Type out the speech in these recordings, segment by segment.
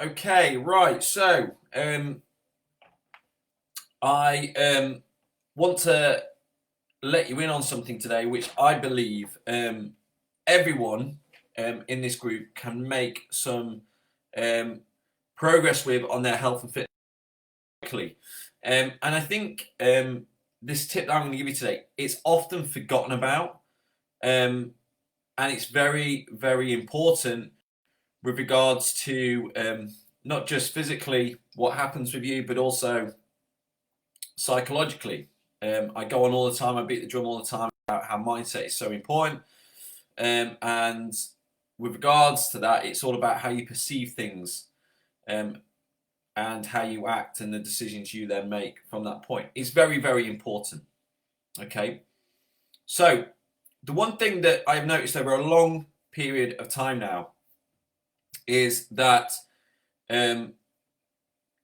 Okay, right. So, I want to let you in on something today, which I believe everyone in this group can make some um, progress with on their health and fitness quickly. And I think this tip that I'm going to give you today, it's often forgotten about, um, and it's very, very important with regards to not just physically what happens with you, but also psychologically. I go on all the time, I beat the drum all the time about how mindset is so important. And with regards to that, it's all about how you perceive things um, and how you act and the decisions you then make from that point. It's very, very important. Okay. So, the one thing that I've noticed over a long period of time now is that um,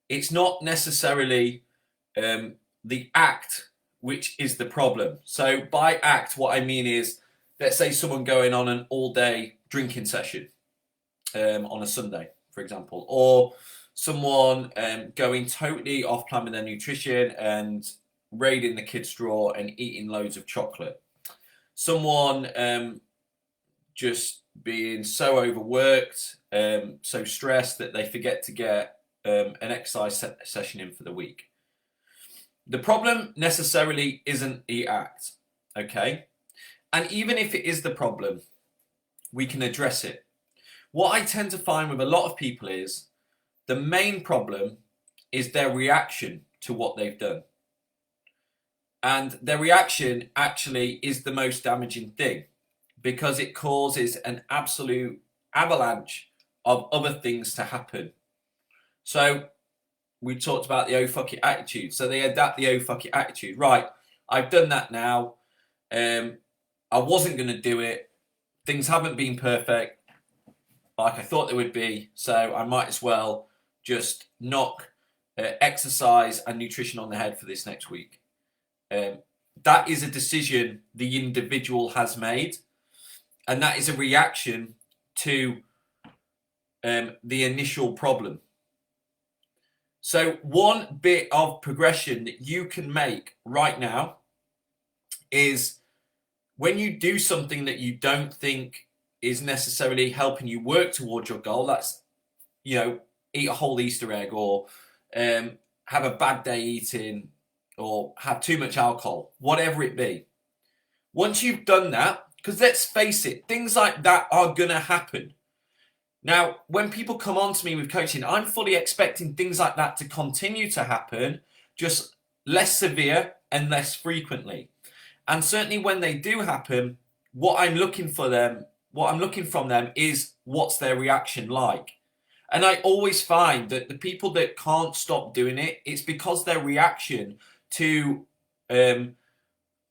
it's not necessarily the act which is the problem. So by act, what I mean is, let's say someone going on an all-day drinking session on a Sunday, for example, or someone going totally off plan with their nutrition and raiding the kids' drawer and eating loads of chocolate. Someone just being so overworked, so stressed that they forget to get an exercise session in for the week. The problem necessarily isn't the act, okay? And even if it is the problem, we can address it. What I tend to find with a lot of people is the main problem is their reaction to what they've done. And their reaction actually is the most damaging thing because it causes an absolute avalanche of other things to happen. So we talked about the oh fuck it attitude. So they adapt the oh fuck it attitude. Right, I've done that now. I wasn't going to do it. Things haven't been perfect like I thought they would be. So I might as well just knock exercise and nutrition on the head for this next week. That is a decision the individual has made. And that is a reaction to the initial problem. So one bit of progression that you can make right now is when you do something that you don't think is necessarily helping you work towards your goal, that's, eat a whole Easter egg or have a bad day eating or have too much alcohol, whatever it be. Once you've done that, because let's face it, things like that are going to happen. Now, when people come on to me with coaching, I'm fully expecting things like that to continue to happen, just less severe and less frequently. And certainly when they do happen, what I'm looking from them is what's their reaction like. And I always find that the people that can't stop doing it, it's because their reaction to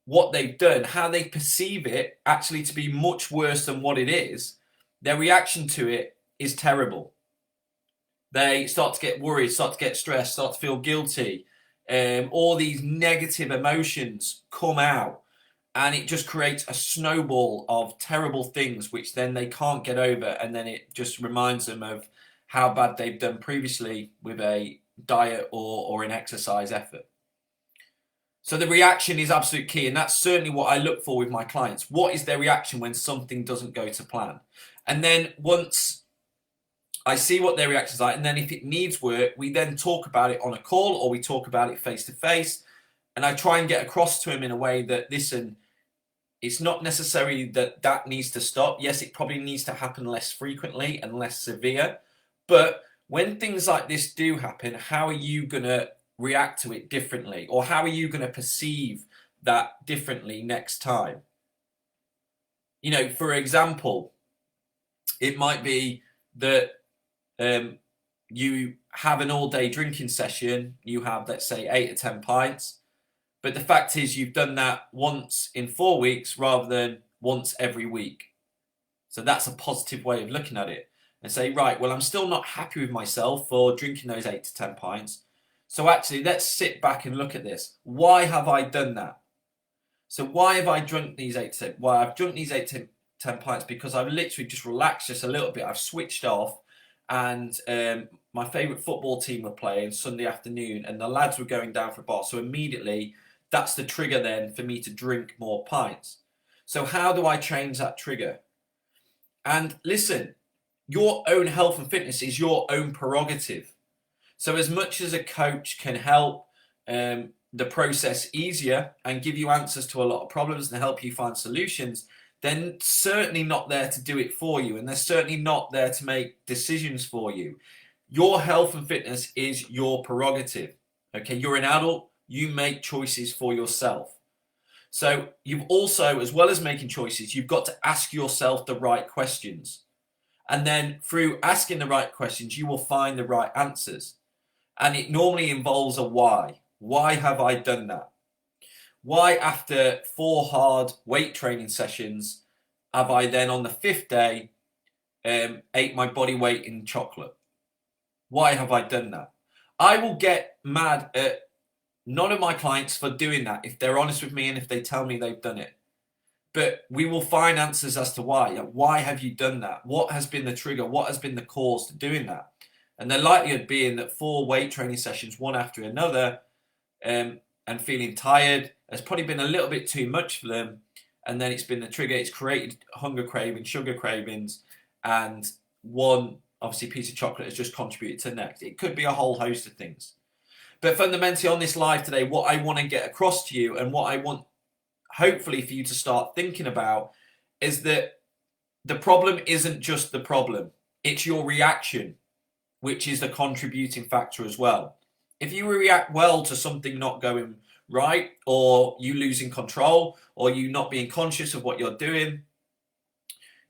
what they've done, how they perceive it actually to be much worse than what it is, their reaction to it is terrible. They start to get worried, start to get stressed, start to feel guilty. All these negative emotions come out, and it just creates a snowball of terrible things, which then they can't get over, and then it just reminds them of how bad they've done previously with a diet or an exercise effort. So the reaction is absolute key, and that's certainly what I look for with my clients. What is their reaction when something doesn't go to plan? And then once I see what their reactions are, and then if it needs work, we then talk about it on a call or we talk about it face to face. And I try and get across to him in a way that, listen, it's not necessarily that needs to stop. Yes, it probably needs to happen less frequently and less severe. But when things like this do happen, how are you going to react to it differently? Or how are you going to perceive that differently next time? For example, it might be that you have an all-day drinking session, you have, let's say, 8 or 10 pints, but the fact is you've done that once in 4 weeks rather than once every week. So that's a positive way of looking at it. And say, right, well, I'm still not happy with myself for drinking those 8 to 10 pints. So actually, let's sit back and look at this. Why have I done that? So why have I drunk these 8 to 10? Well, I've drunk these 8 to 10 pints because I've literally just relaxed just a little bit. I've switched off, and my favourite football team were playing Sunday afternoon and the lads were going down for a bar. So immediately, that's the trigger then for me to drink more pints. So how do I change that trigger? And listen, your own health and fitness is your own prerogative. So as much as a coach can help the process easier and give you answers to a lot of problems and help you find solutions, they're certainly not there to do it for you, and they're certainly not there to make decisions for you. Your health and fitness is your prerogative. Okay, you're an adult, you make choices for yourself. So you've also, as well as making choices, you've got to ask yourself the right questions. And then through asking the right questions, you will find the right answers. And it normally involves a why. Why have I done that? Why, after 4 hard weight training sessions, have I then on the 5th day ate my body weight in chocolate? Why have I done that? I will get mad at none of my clients for doing that if they're honest with me and if they tell me they've done it. But we will find answers as to why. Why have you done that? What has been the trigger? What has been the cause to doing that? And the likelihood being that 4 weight training sessions, one after another, and feeling tired has probably been a little bit too much for them. And then it's been the trigger. It's created hunger cravings, sugar cravings, and one obviously piece of chocolate has just contributed to the next. It could be a whole host of things. But fundamentally on this live today, what I want to get across to you and what I want hopefully for you to start thinking about is that the problem isn't just the problem. It's your reaction, which is the contributing factor as well. If you react well to something not going right, or you losing control, or you not being conscious of what you're doing,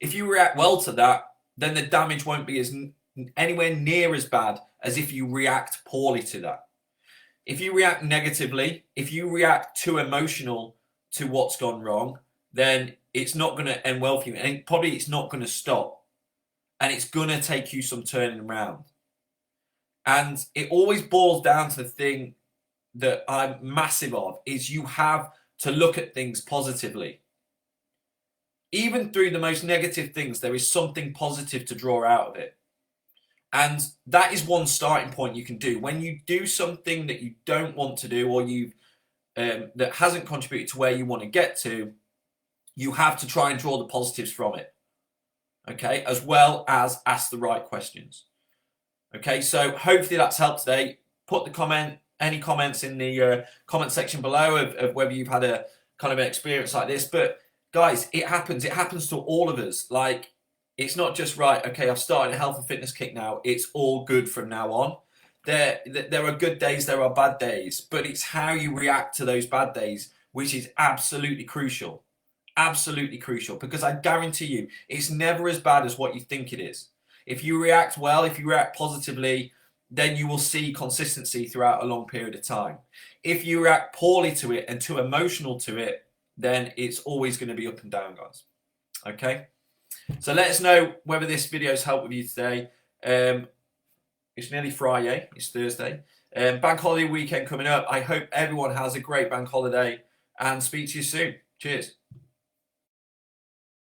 if you react well to that, then the damage won't be as anywhere near as bad as if you react poorly to that. If you react negatively, if you react too emotional to what's gone wrong, then it's not going to end well for you, and probably it's not going to stop, and it's going to take you some turning around. And it always boils down to the thing that I'm massive of, is you have to look at things positively. Even through the most negative things, there is something positive to draw out of it. And that is one starting point you can do. When you do something that you don't want to do, or you that hasn't contributed to where you want to get to, you have to try and draw the positives from it. Okay, as well as ask the right questions. Okay, so hopefully that's helped today. Put any comments in the comment section below of whether you've had a kind of an experience like this. But guys, it happens. It happens to all of us. Like, it's not just right. Okay, I've started a health and fitness kick now. It's all good from now on. There are good days. There are bad days. But it's how you react to those bad days, which is absolutely crucial. Absolutely crucial. Because I guarantee you, it's never as bad as what you think it is. If you react well, if you react positively, then you will see consistency throughout a long period of time. If you react poorly to it and too emotional to it, then it's always going to be up and down, guys. Okay? So let us know whether this video has helped with you today. It's nearly Friday. It's Thursday. Bank holiday weekend coming up. I hope everyone has a great bank holiday, and speak to you soon. Cheers.